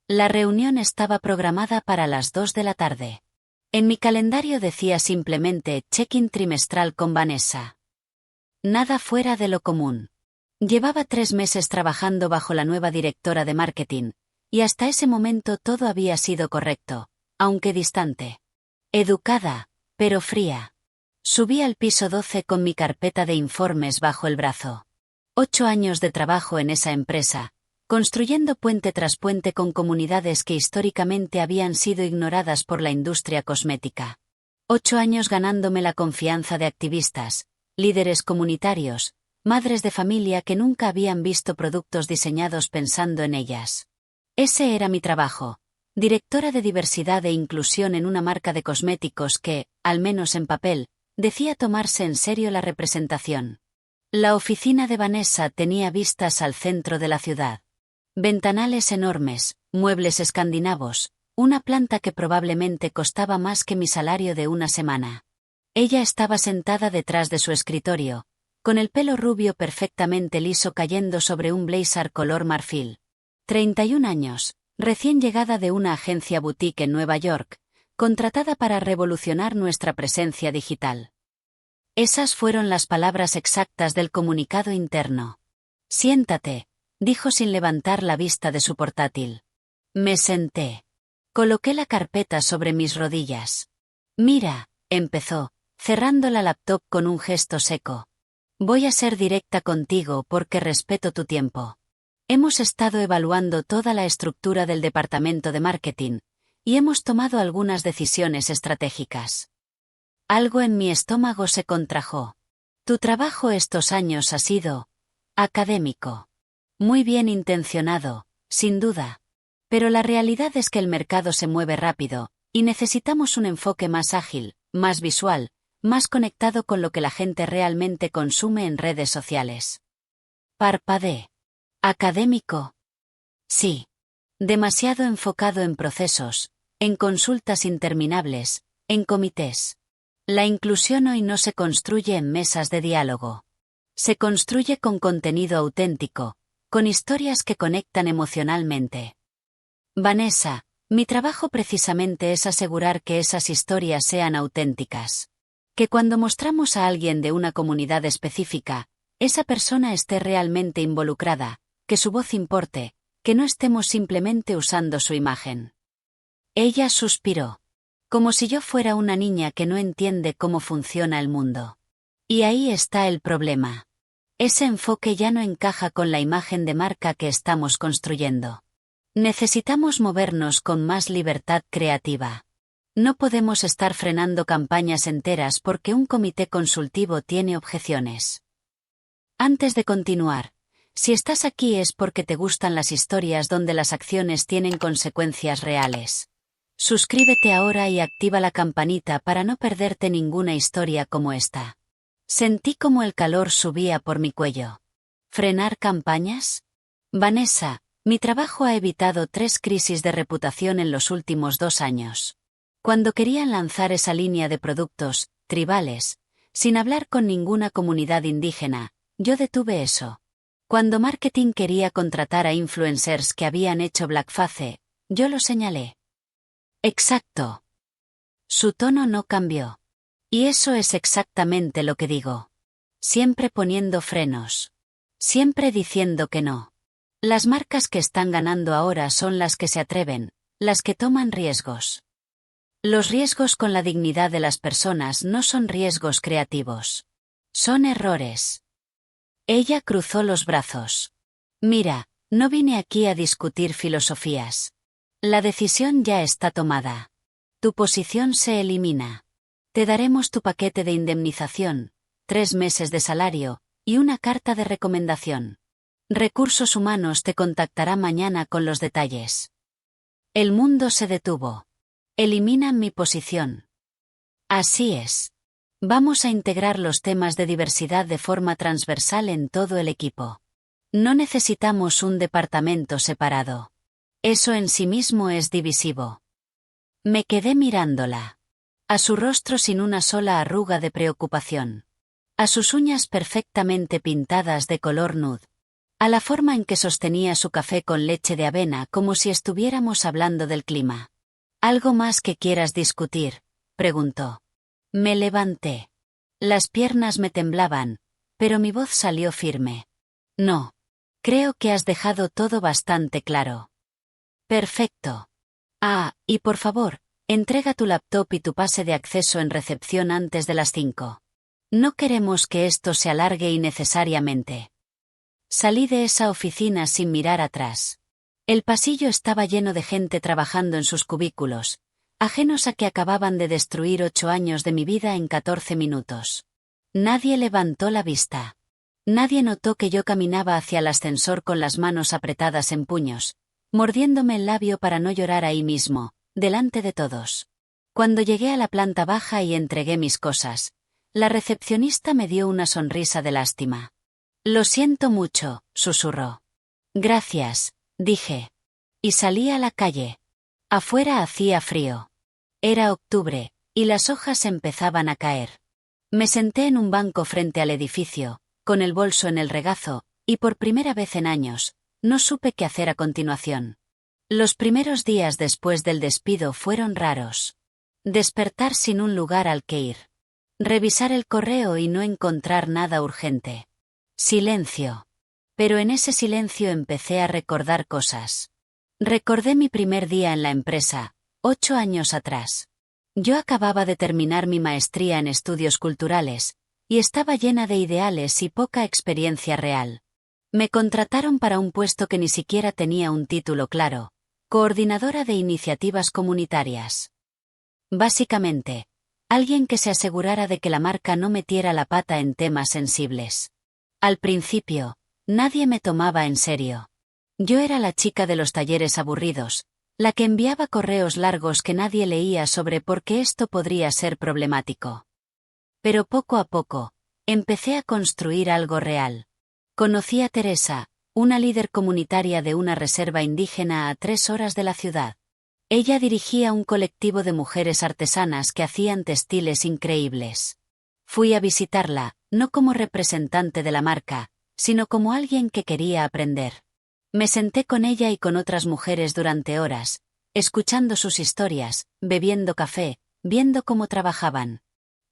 La reunión estaba programada para las 2 de la tarde. En mi calendario decía simplemente check-in trimestral con Vanessa. Nada fuera de lo común. Llevaba 3 meses trabajando bajo la nueva directora de marketing, y hasta ese momento todo había sido correcto, aunque distante. Educada, pero fría. Subí al piso 12 con mi carpeta de informes bajo el brazo. 8 años de trabajo en esa empresa, construyendo puente tras puente con comunidades que históricamente habían sido ignoradas por la industria cosmética. 8 años ganándome la confianza de activistas, líderes comunitarios, madres de familia que nunca habían visto productos diseñados pensando en ellas. Ese era mi trabajo, directora de diversidad e inclusión en una marca de cosméticos que, al menos en papel, decía tomarse en serio la representación. La oficina de Vanessa tenía vistas al centro de la ciudad. Ventanales enormes, muebles escandinavos, una planta que probablemente costaba más que mi salario de una semana. Ella estaba sentada detrás de su escritorio, con el pelo rubio perfectamente liso cayendo sobre un blazer color marfil. 31 años, recién llegada de una agencia boutique en Nueva York, contratada para revolucionar nuestra presencia digital. Esas fueron las palabras exactas del comunicado interno. Siéntate, dijo sin levantar la vista de su portátil. Me senté. Coloqué la carpeta sobre mis rodillas. Mira, empezó, cerrando la laptop con un gesto seco. Voy a ser directa contigo porque respeto tu tiempo. Hemos estado evaluando toda la estructura del departamento de marketing, y hemos tomado algunas decisiones estratégicas. Algo en mi estómago se contrajo. Tu trabajo estos años ha sido académico. Muy bien intencionado, sin duda. Pero la realidad es que el mercado se mueve rápido, y necesitamos un enfoque más ágil, más visual, más conectado con lo que la gente realmente consume en redes sociales. Parpadeé. ¿Académico? Sí. Demasiado enfocado en procesos, en consultas interminables, en comités. La inclusión hoy no se construye en mesas de diálogo. Se construye con contenido auténtico, con historias que conectan emocionalmente. Vanessa, mi trabajo precisamente es asegurar que esas historias sean auténticas. Que cuando mostramos a alguien de una comunidad específica, esa persona esté realmente involucrada, que su voz importe, que no estemos simplemente usando su imagen. Ella suspiró. Como si yo fuera una niña que no entiende cómo funciona el mundo. Y ahí está el problema. Ese enfoque ya no encaja con la imagen de marca que estamos construyendo. Necesitamos movernos con más libertad creativa. No podemos estar frenando campañas enteras porque un comité consultivo tiene objeciones. Antes de continuar, si estás aquí es porque te gustan las historias donde las acciones tienen consecuencias reales. Suscríbete ahora y activa la campanita para no perderte ninguna historia como esta. Sentí como el calor subía por mi cuello. ¿Frenar campañas? Vanessa, mi trabajo ha evitado 3 crisis de reputación en los últimos 2 años. Cuando querían lanzar esa línea de productos, tribales, sin hablar con ninguna comunidad indígena, yo detuve eso. Cuando marketing quería contratar a influencers que habían hecho blackface, yo lo señalé. Exacto. Su tono no cambió. Y eso es exactamente lo que digo. Siempre poniendo frenos. Siempre diciendo que no. Las marcas que están ganando ahora son las que se atreven, las que toman riesgos. Los riesgos con la dignidad de las personas no son riesgos creativos. Son errores. Ella cruzó los brazos. Mira, no vine aquí a discutir filosofías. La decisión ya está tomada. Tu posición se elimina. Te daremos tu paquete de indemnización, 3 meses de salario, y una carta de recomendación. Recursos Humanos te contactará mañana con los detalles. El mundo se detuvo. Eliminan mi posición. Así es. Vamos a integrar los temas de diversidad de forma transversal en todo el equipo. No necesitamos un departamento separado. Eso en sí mismo es divisivo. Me quedé mirándola. A su rostro sin una sola arruga de preocupación. A sus uñas perfectamente pintadas de color nude. a la forma en que sostenía su café con leche de avena como si estuviéramos hablando del clima. ¿Algo más que quieras discutir?, preguntó. Me levanté. Las piernas me temblaban, pero mi voz salió firme. No. Creo que has dejado todo bastante claro. Perfecto. Ah, y por favor, entrega tu laptop y tu pase de acceso en recepción antes de las 5. No queremos que esto se alargue innecesariamente. Salí de esa oficina sin mirar atrás. El pasillo estaba lleno de gente trabajando en sus cubículos, ajenos a que acababan de destruir 8 años de mi vida en 14 minutos. Nadie levantó la vista. Nadie notó que yo caminaba hacia el ascensor con las manos apretadas en puños, mordiéndome el labio para no llorar ahí mismo, delante de todos. Cuando llegué a la planta baja y entregué mis cosas, la recepcionista me dio una sonrisa de lástima. Lo siento mucho, susurró. Gracias, dije. Y salí a la calle. Afuera hacía frío. Era octubre, y las hojas empezaban a caer. Me senté en un banco frente al edificio, con el bolso en el regazo, y por primera vez en años, no supe qué hacer a continuación. Los primeros días después del despido fueron raros. Despertar sin un lugar al que ir. Revisar el correo y no encontrar nada urgente. Silencio. Pero en ese silencio empecé a recordar cosas. Recordé mi primer día en la empresa, 8 años atrás. Yo acababa de terminar mi maestría en estudios culturales, y estaba llena de ideales y poca experiencia real. Me contrataron para un puesto que ni siquiera tenía un título claro: coordinadora de iniciativas comunitarias. Básicamente, alguien que se asegurara de que la marca no metiera la pata en temas sensibles. Al principio, nadie me tomaba en serio. Yo era la chica de los talleres aburridos, la que enviaba correos largos que nadie leía sobre por qué esto podría ser problemático. Pero poco a poco, empecé a construir algo real. Conocí a Teresa, una líder comunitaria de una reserva indígena a 3 horas de la ciudad. Ella dirigía un colectivo de mujeres artesanas que hacían textiles increíbles. Fui a visitarla, no como representante de la marca, sino como alguien que quería aprender. Me senté con ella y con otras mujeres durante horas, escuchando sus historias, bebiendo café, viendo cómo trabajaban.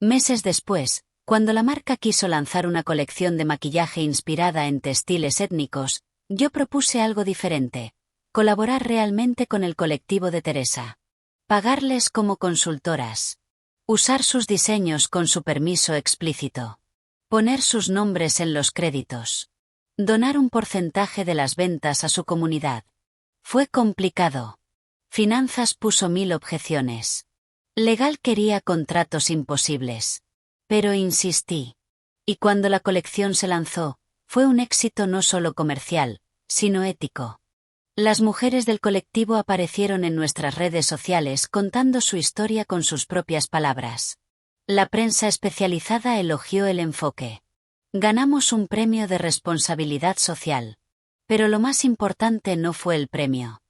Meses después, cuando la marca quiso lanzar una colección de maquillaje inspirada en textiles étnicos, yo propuse algo diferente: colaborar realmente con el colectivo de Teresa. Pagarles como consultoras. Usar sus diseños con su permiso explícito. Poner sus nombres en los créditos. Donar un porcentaje de las ventas a su comunidad. Fue complicado. Finanzas puso 1000 objeciones. Legal quería contratos imposibles. Pero insistí. Y cuando la colección se lanzó, fue un éxito no solo comercial, sino ético. Las mujeres del colectivo aparecieron en nuestras redes sociales contando su historia con sus propias palabras. La prensa especializada elogió el enfoque. Ganamos un premio de responsabilidad social. Pero lo más importante no fue el premio.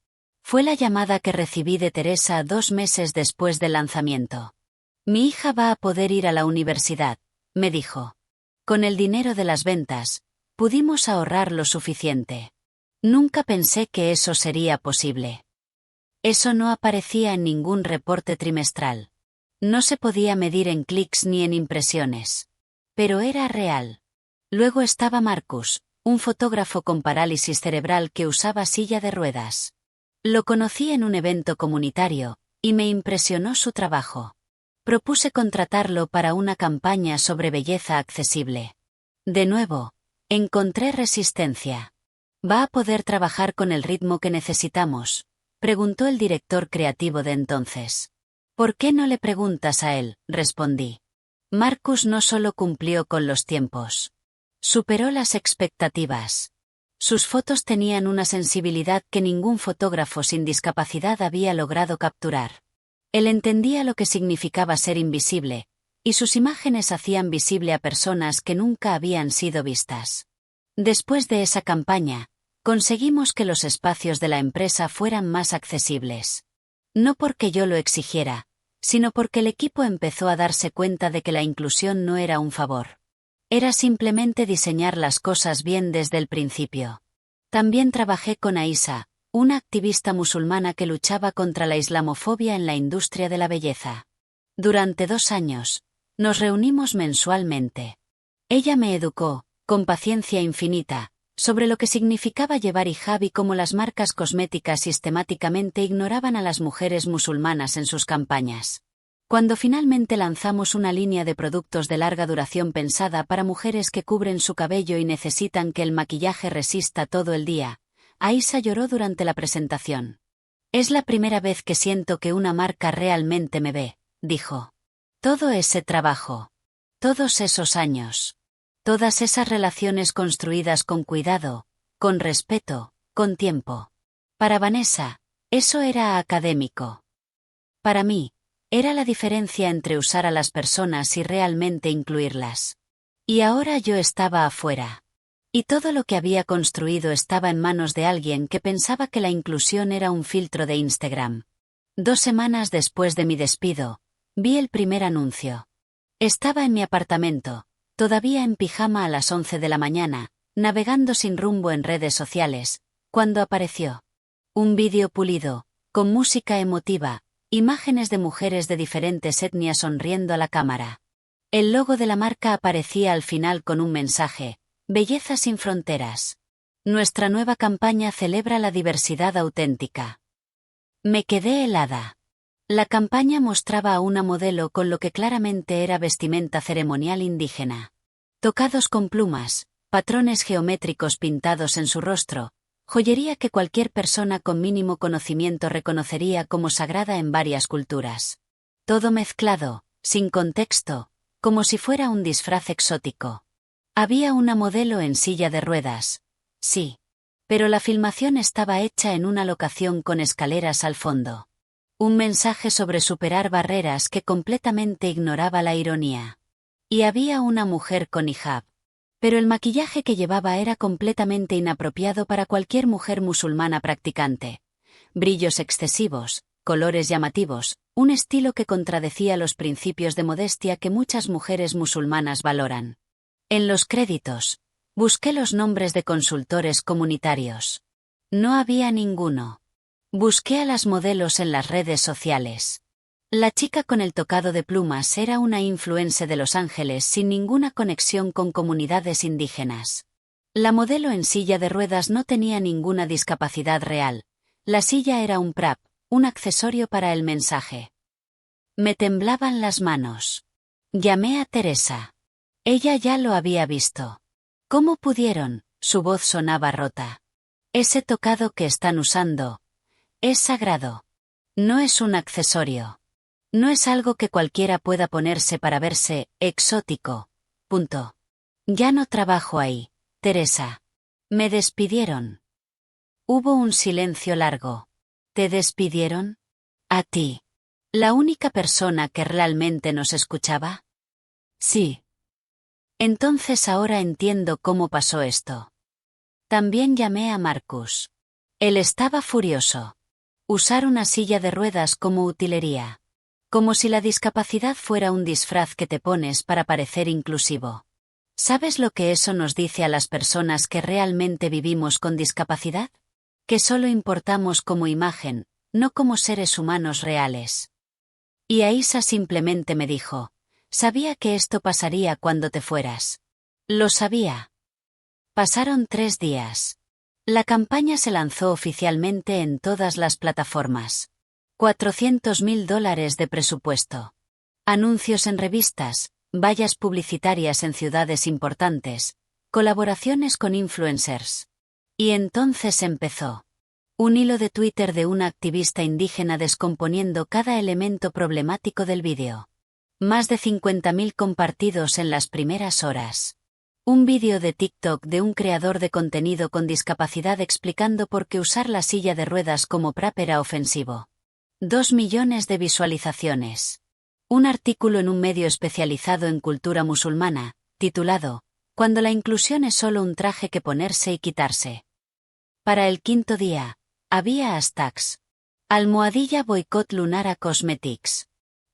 Fue la llamada que recibí de Teresa 2 meses después del lanzamiento. Mi hija va a poder ir a la universidad, me dijo. Con el dinero de las ventas, pudimos ahorrar lo suficiente. Nunca pensé que eso sería posible. Eso no aparecía en ningún reporte trimestral. No se podía medir en clics ni en impresiones. Pero era real. Luego estaba Marcus, un fotógrafo con parálisis cerebral que usaba silla de ruedas. Lo conocí en un evento comunitario, y me impresionó su trabajo. Propuse contratarlo para una campaña sobre belleza accesible. De nuevo, encontré resistencia. ¿Va a poder trabajar con el ritmo que necesitamos?, preguntó el director creativo de entonces. ¿Por qué no le preguntas a él?, respondí. Marcus no solo cumplió con los tiempos. Superó las expectativas. Sus fotos tenían una sensibilidad que ningún fotógrafo sin discapacidad había logrado capturar. Él entendía lo que significaba ser invisible, y sus imágenes hacían visible a personas que nunca habían sido vistas. Después de esa campaña, conseguimos que los espacios de la empresa fueran más accesibles. No porque yo lo exigiera, sino porque el equipo empezó a darse cuenta de que la inclusión no era un favor. Era simplemente diseñar las cosas bien desde el principio. También trabajé con Aisha, una activista musulmana que luchaba contra la islamofobia en la industria de la belleza. Durante 2 años, nos reunimos mensualmente. Ella me educó, con paciencia infinita, sobre lo que significaba llevar hijab y cómo las marcas cosméticas sistemáticamente ignoraban a las mujeres musulmanas en sus campañas. Cuando finalmente lanzamos una línea de productos de larga duración pensada para mujeres que cubren su cabello y necesitan que el maquillaje resista todo el día, Aisha lloró durante la presentación. Es la primera vez que siento que una marca realmente me ve, dijo. Todo ese trabajo. Todos esos años. Todas esas relaciones construidas con cuidado, con respeto, con tiempo. Para Vanessa, eso era académico. Para mí, era la diferencia entre usar a las personas y realmente incluirlas. Y ahora yo estaba afuera. Y todo lo que había construido estaba en manos de alguien que pensaba que la inclusión era un filtro de Instagram. 2 semanas después de mi despido, vi el primer anuncio. Estaba en mi apartamento, todavía en pijama a las 11 de la mañana, navegando sin rumbo en redes sociales, cuando apareció. Un vídeo pulido, con música emotiva, imágenes de mujeres de diferentes etnias sonriendo a la cámara. El logo de la marca aparecía al final con un mensaje: Belleza sin fronteras. Nuestra nueva campaña celebra la diversidad auténtica. Me quedé helada. La campaña mostraba a una modelo con lo que claramente era vestimenta ceremonial indígena. Tocados con plumas, patrones geométricos pintados en su rostro, joyería que cualquier persona con mínimo conocimiento reconocería como sagrada en varias culturas. Todo mezclado, sin contexto, como si fuera un disfraz exótico. Había una modelo en silla de ruedas. Sí. Pero la filmación estaba hecha en una locación con escaleras al fondo. Un mensaje sobre superar barreras que completamente ignoraba la ironía. Y había una mujer con hijab. Pero el maquillaje que llevaba era completamente inapropiado para cualquier mujer musulmana practicante. Brillos excesivos, colores llamativos, un estilo que contradecía los principios de modestia que muchas mujeres musulmanas valoran. En los créditos, busqué los nombres de consultores comunitarios. No había ninguno. Busqué a las modelos en las redes sociales. La chica con el tocado de plumas era una influencer de Los Ángeles sin ninguna conexión con comunidades indígenas. La modelo en silla de ruedas no tenía ninguna discapacidad real. La silla era un prop, un accesorio para el mensaje. Me temblaban las manos. Llamé a Teresa. Ella ya lo había visto. ¿Cómo pudieron? Su voz sonaba rota. Ese tocado que están usando es sagrado. No es un accesorio. No es algo que cualquiera pueda ponerse para verse exótico. Punto. Ya no trabajo ahí, Teresa. Me despidieron. Hubo un silencio largo. ¿Te despidieron? ¿A ti? ¿La única persona que realmente nos escuchaba? Sí. Entonces ahora entiendo cómo pasó esto. También llamé a Marcus. Él estaba furioso. Usar una silla de ruedas como utilería. Como si la discapacidad fuera un disfraz que te pones para parecer inclusivo. ¿Sabes lo que eso nos dice a las personas que realmente vivimos con discapacidad? Que solo importamos como imagen, no como seres humanos reales. Y Aisha simplemente me dijo: sabía que esto pasaría cuando te fueras. Lo sabía. Pasaron 3 días. La campaña se lanzó oficialmente en todas las plataformas. $400.000 de presupuesto. Anuncios en revistas, vallas publicitarias en ciudades importantes, colaboraciones con influencers. Y entonces empezó. Un hilo de Twitter de una activista indígena descomponiendo cada elemento problemático del vídeo. Más de 50.000 compartidos en las primeras horas. Un vídeo de TikTok de un creador de contenido con discapacidad explicando por qué usar la silla de ruedas como prop era ofensivo. 2 millones de visualizaciones. Un artículo en un medio especializado en cultura musulmana, titulado «Cuando la inclusión es solo un traje que ponerse y quitarse». Para el 5.º día, había hashtags. Almohadilla boicot Lunara Cosmetics.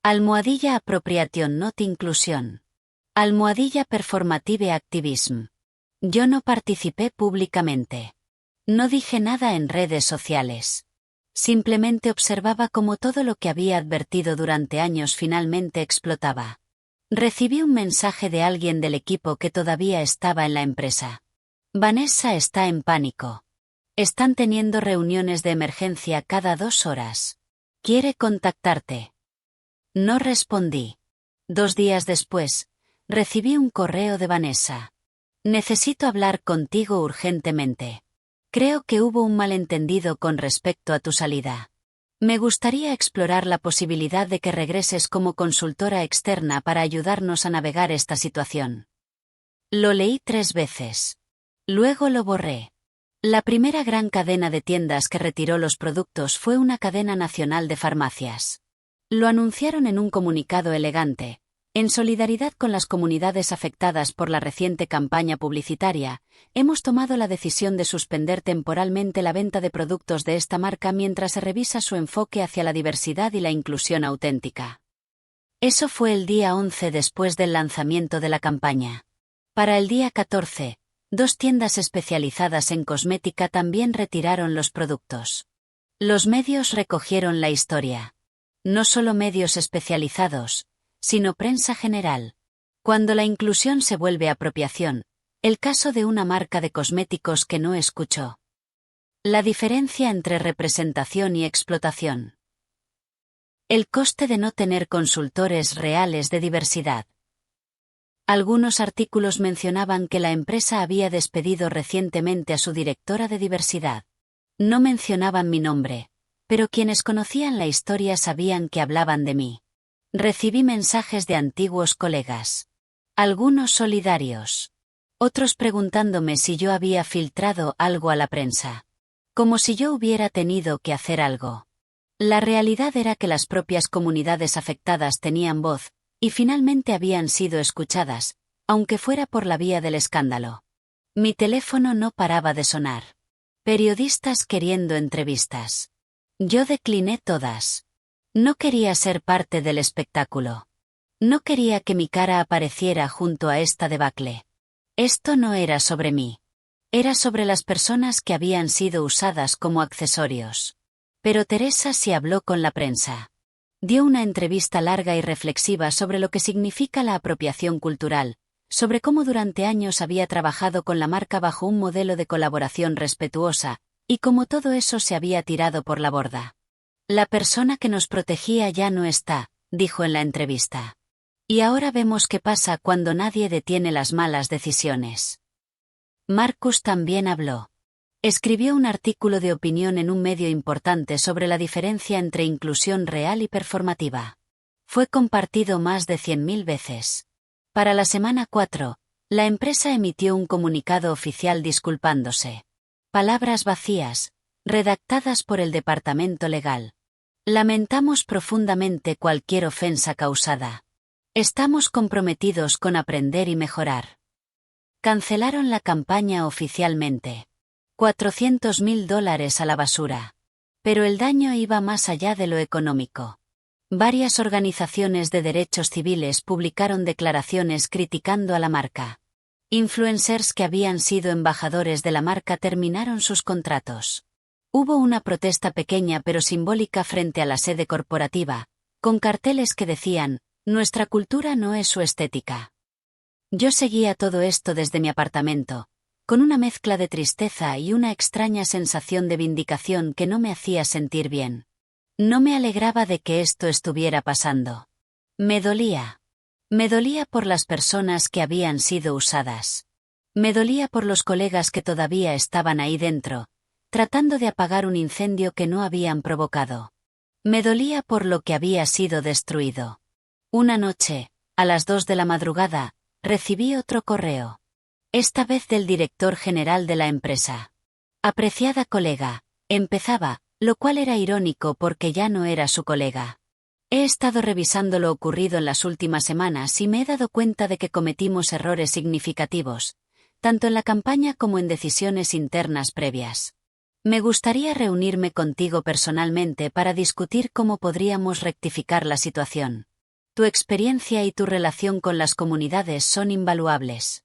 Almohadilla appropriation not inclusión. Almohadilla performative activism. Yo no participé públicamente. No dije nada en redes sociales. Simplemente observaba cómo todo lo que había advertido durante años finalmente explotaba. Recibí un mensaje de alguien del equipo que todavía estaba en la empresa. Vanessa está en pánico. Están teniendo reuniones de emergencia cada 2 horas. Quiere contactarte. No respondí. 2 días después, recibí un correo de Vanessa. Necesito hablar contigo urgentemente. Creo que hubo un malentendido con respecto a tu salida. Me gustaría explorar la posibilidad de que regreses como consultora externa para ayudarnos a navegar esta situación. Lo leí 3 veces. Luego lo borré. La primera gran cadena de tiendas que retiró los productos fue una cadena nacional de farmacias. Lo anunciaron en un comunicado elegante. En solidaridad con las comunidades afectadas por la reciente campaña publicitaria, hemos tomado la decisión de suspender temporalmente la venta de productos de esta marca mientras se revisa su enfoque hacia la diversidad y la inclusión auténtica. Eso fue el día 11 después del lanzamiento de la campaña. Para el día 14, 2 tiendas especializadas en cosmética también retiraron los productos. Los medios recogieron la historia. No solo medios especializados, sino prensa general. Cuando la inclusión se vuelve apropiación, el caso de una marca de cosméticos que no escuchó. La diferencia entre representación y explotación. El coste de no tener consultores reales de diversidad. Algunos artículos mencionaban que la empresa había despedido recientemente a su directora de diversidad. No mencionaban mi nombre, pero quienes conocían la historia sabían que hablaban de mí. Recibí mensajes de antiguos colegas. Algunos solidarios. Otros preguntándome si yo había filtrado algo a la prensa. Como si yo hubiera tenido que hacer algo. La realidad era que las propias comunidades afectadas tenían voz, y finalmente habían sido escuchadas, aunque fuera por la vía del escándalo. Mi teléfono no paraba de sonar. Periodistas queriendo entrevistas. Yo decliné todas. No quería ser parte del espectáculo. No quería que mi cara apareciera junto a esta debacle. Esto no era sobre mí. Era sobre las personas que habían sido usadas como accesorios. Pero Teresa sí habló con la prensa. Dio una entrevista larga y reflexiva sobre lo que significa la apropiación cultural, sobre cómo durante años había trabajado con la marca bajo un modelo de colaboración respetuosa, y cómo todo eso se había tirado por la borda. La persona que nos protegía ya no está, dijo en la entrevista. Y ahora vemos qué pasa cuando nadie detiene las malas decisiones. Marcus también habló. Escribió un artículo de opinión en un medio importante sobre la diferencia entre inclusión real y performativa. Fue compartido más de 100.000 veces. Para la semana 4, la empresa emitió un comunicado oficial disculpándose. Palabras vacías, redactadas por el departamento legal. Lamentamos profundamente cualquier ofensa causada. Estamos comprometidos con aprender y mejorar. Cancelaron la campaña oficialmente. $400.000 a la basura. Pero el daño iba más allá de lo económico. Varias organizaciones de derechos civiles publicaron declaraciones criticando a la marca. Influencers que habían sido embajadores de la marca terminaron sus contratos. Hubo una protesta pequeña pero simbólica frente a la sede corporativa, con carteles que decían, «Nuestra cultura no es su estética». Yo seguía todo esto desde mi apartamento, con una mezcla de tristeza y una extraña sensación de vindicación que no me hacía sentir bien. No me alegraba de que esto estuviera pasando. Me dolía. Me dolía por las personas que habían sido usadas. Me dolía por los colegas que todavía estaban ahí dentro, tratando de apagar un incendio que no habían provocado. Me dolía por lo que había sido destruido. Una noche, a las 2 de la madrugada, recibí otro correo. Esta vez del director general de la empresa. Apreciada colega, empezaba, lo cual era irónico porque ya no era su colega. He estado revisando lo ocurrido en las últimas semanas y me he dado cuenta de que cometimos errores significativos, tanto en la campaña como en decisiones internas previas. Me gustaría reunirme contigo personalmente para discutir cómo podríamos rectificar la situación. Tu experiencia y tu relación con las comunidades son invaluables.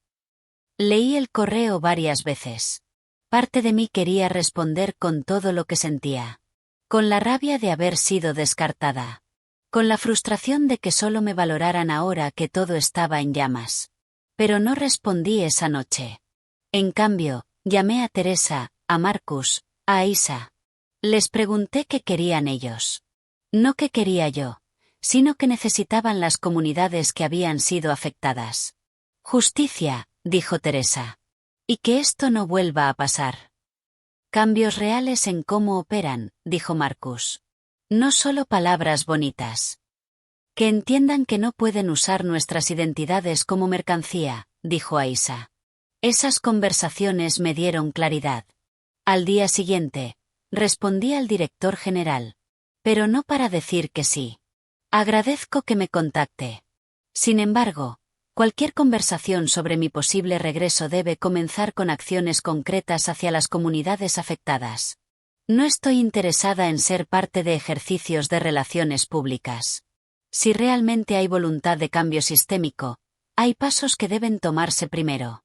Leí el correo varias veces. Parte de mí quería responder con todo lo que sentía. Con la rabia de haber sido descartada. Con la frustración de que solo me valoraran ahora que todo estaba en llamas. Pero no respondí esa noche. En cambio, llamé a Teresa, a Marcus, a Isa. Les pregunté qué querían ellos. No qué quería yo, sino que necesitaban las comunidades que habían sido afectadas. Justicia, dijo Teresa. Y que esto no vuelva a pasar. Cambios reales en cómo operan, dijo Marcus. No solo palabras bonitas. Que entiendan que no pueden usar nuestras identidades como mercancía, dijo Aisa. Esas conversaciones me dieron claridad. Al día siguiente, respondí al director general. Pero no para decir que sí. Agradezco que me contacte. Sin embargo, cualquier conversación sobre mi posible regreso debe comenzar con acciones concretas hacia las comunidades afectadas. No estoy interesada en ser parte de ejercicios de relaciones públicas. Si realmente hay voluntad de cambio sistémico, hay pasos que deben tomarse primero.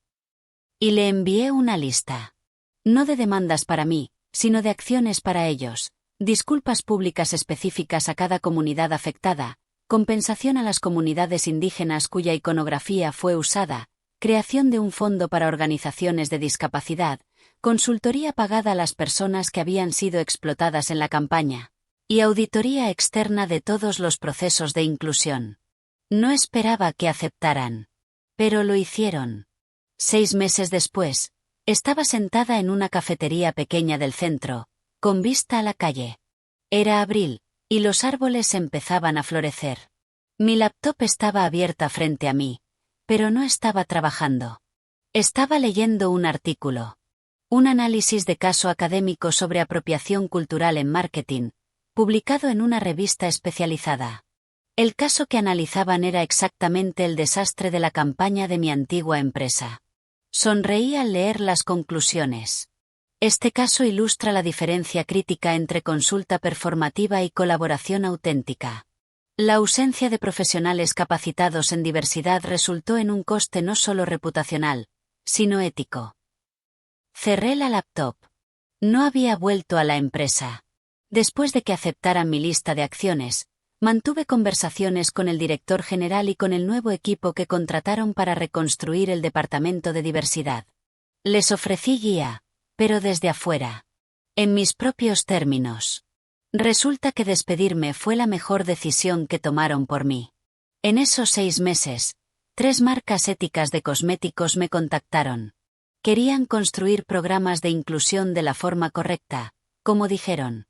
Y le envié una lista. No de demandas para mí, sino de acciones para ellos, disculpas públicas específicas a cada comunidad afectada, compensación a las comunidades indígenas cuya iconografía fue usada, creación de un fondo para organizaciones de discapacidad, consultoría pagada a las personas que habían sido explotadas en la campaña, y auditoría externa de todos los procesos de inclusión. No esperaba que aceptaran. Pero lo hicieron. 6 meses después, estaba sentada en una cafetería pequeña del centro, con vista a la calle. Era abril, y los árboles empezaban a florecer. Mi laptop estaba abierta frente a mí, pero no estaba trabajando. Estaba leyendo un artículo. Un análisis de caso académico sobre apropiación cultural en marketing, publicado en una revista especializada. El caso que analizaban era exactamente el desastre de la campaña de mi antigua empresa. Sonreí al leer las conclusiones. Este caso ilustra la diferencia crítica entre consulta performativa y colaboración auténtica. La ausencia de profesionales capacitados en diversidad resultó en un coste no solo reputacional, sino ético. Cerré la laptop. No había vuelto a la empresa. Después de que aceptaran mi lista de acciones, mantuve conversaciones con el director general y con el nuevo equipo que contrataron para reconstruir el departamento de diversidad. Les ofrecí guía, pero desde afuera. En mis propios términos. Resulta que despedirme fue la mejor decisión que tomaron por mí. En esos 6 meses, 3 marcas éticas de cosméticos me contactaron. Querían construir programas de inclusión de la forma correcta, como dijeron.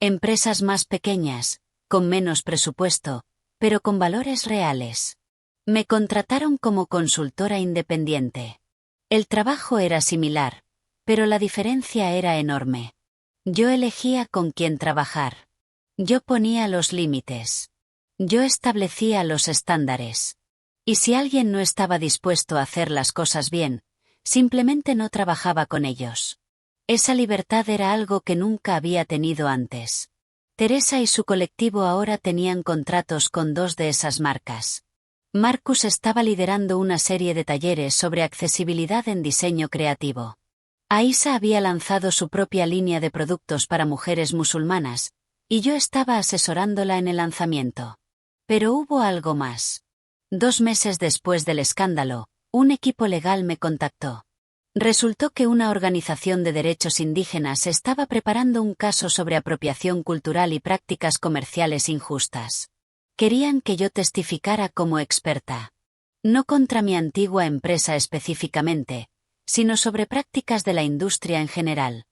Empresas más pequeñas, con menos presupuesto, pero con valores reales. Me contrataron como consultora independiente. El trabajo era similar, pero la diferencia era enorme. Yo elegía con quién trabajar. Yo ponía los límites. Yo establecía los estándares. Y si alguien no estaba dispuesto a hacer las cosas bien, simplemente no trabajaba con ellos. Esa libertad era algo que nunca había tenido antes. Teresa y su colectivo ahora tenían contratos con 2 de esas marcas. Marcus estaba liderando una serie de talleres sobre accesibilidad en diseño creativo. Aisa había lanzado su propia línea de productos para mujeres musulmanas, y yo estaba asesorándola en el lanzamiento. Pero hubo algo más. 2 meses después del escándalo, un equipo legal me contactó. Resultó que una organización de derechos indígenas estaba preparando un caso sobre apropiación cultural y prácticas comerciales injustas. Querían que yo testificara como experta. No contra mi antigua empresa específicamente, sino sobre prácticas de la industria en general.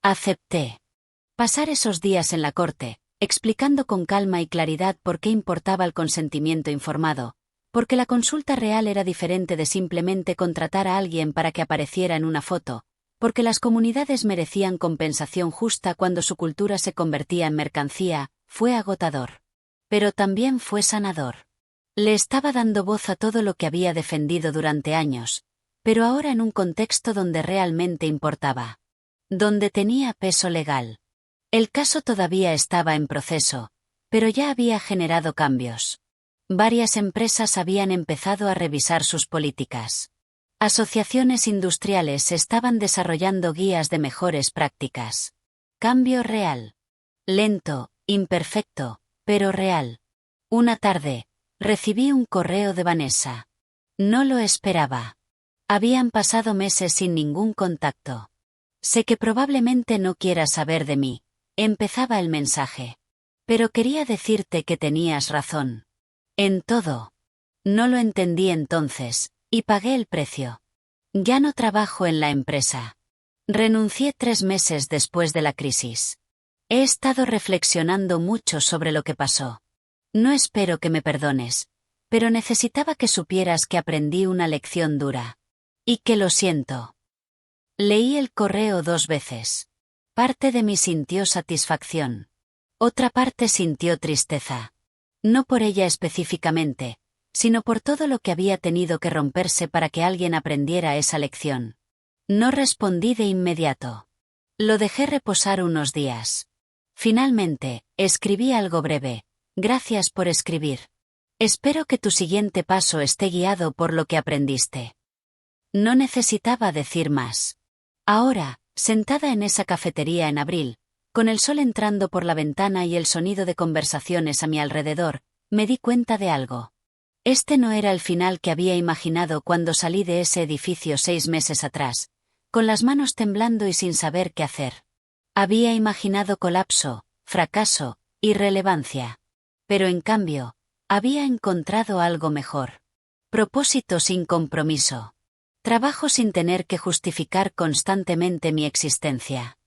Acepté. Pasar esos días en la corte, explicando con calma y claridad por qué importaba el consentimiento informado, porque la consulta real era diferente de simplemente contratar a alguien para que apareciera en una foto, porque las comunidades merecían compensación justa cuando su cultura se convertía en mercancía, fue agotador. Pero también fue sanador. Le estaba dando voz a todo lo que había defendido durante años, pero ahora en un contexto donde realmente importaba. Donde tenía peso legal. El caso todavía estaba en proceso, pero ya había generado cambios. Varias empresas habían empezado a revisar sus políticas. Asociaciones industriales estaban desarrollando guías de mejores prácticas. Cambio real. Lento, imperfecto, pero real. Una tarde, recibí un correo de Vanessa. No lo esperaba. Habían pasado meses sin ningún contacto. Sé que probablemente no quieras saber de mí, empezaba el mensaje. Pero quería decirte que tenías razón. En todo. No lo entendí entonces, y pagué el precio. Ya no trabajo en la empresa. Renuncié 3 meses después de la crisis. He estado reflexionando mucho sobre lo que pasó. No espero que me perdones, pero necesitaba que supieras que aprendí una lección dura. Y que lo siento. Leí el correo 2 veces. Parte de mí sintió satisfacción. Otra parte sintió tristeza. No por ella específicamente, sino por todo lo que había tenido que romperse para que alguien aprendiera esa lección. No respondí de inmediato. Lo dejé reposar unos días. Finalmente, escribí algo breve. Gracias por escribir. Espero que tu siguiente paso esté guiado por lo que aprendiste. No necesitaba decir más. Ahora, sentada en esa cafetería en abril, con el sol entrando por la ventana y el sonido de conversaciones a mi alrededor, me di cuenta de algo. Este no era el final que había imaginado cuando salí de ese edificio 6 meses atrás, con las manos temblando y sin saber qué hacer. Había imaginado colapso, fracaso, irrelevancia. Pero en cambio, había encontrado algo mejor. Propósito sin compromiso. Trabajo sin tener que justificar constantemente mi existencia.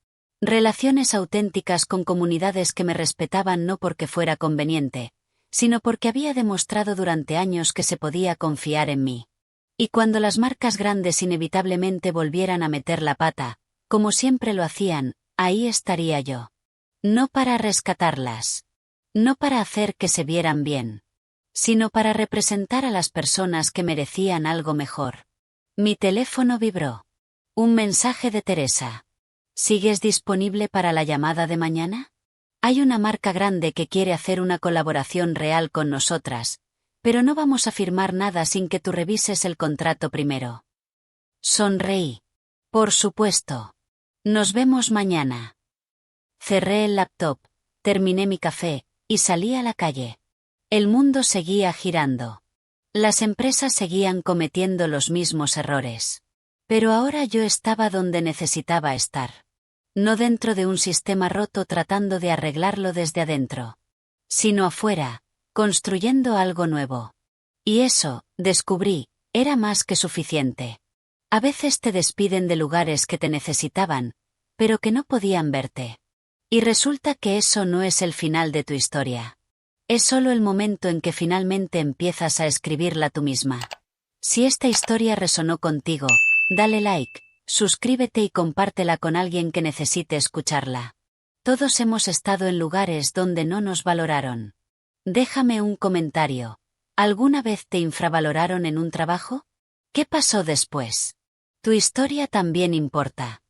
Relaciones auténticas con comunidades que me respetaban no porque fuera conveniente, sino porque había demostrado durante años que se podía confiar en mí. Y cuando las marcas grandes inevitablemente volvieran a meter la pata, como siempre lo hacían, ahí estaría yo. No para rescatarlas. No para hacer que se vieran bien. Sino para representar a las personas que merecían algo mejor. Mi teléfono vibró. Un mensaje de Teresa. ¿Sigues disponible para la llamada de mañana? Hay una marca grande que quiere hacer una colaboración real con nosotras, pero no vamos a firmar nada sin que tú revises el contrato primero. Sonreí. Por supuesto. Nos vemos mañana. Cerré el laptop, terminé mi café, y salí a la calle. El mundo seguía girando. Las empresas seguían cometiendo los mismos errores. Pero ahora yo estaba donde necesitaba estar. No dentro de un sistema roto tratando de arreglarlo desde adentro. Sino afuera, construyendo algo nuevo. Y eso, descubrí, era más que suficiente. A veces te despiden de lugares que te necesitaban, pero que no podían verte. Y resulta que eso no es el final de tu historia. Es solo el momento en que finalmente empiezas a escribirla tú misma. Si esta historia resonó contigo, dale like, suscríbete y compártela con alguien que necesite escucharla. Todos hemos estado en lugares donde no nos valoraron. Déjame un comentario. ¿Alguna vez te infravaloraron en un trabajo? ¿Qué pasó después? Tu historia también importa.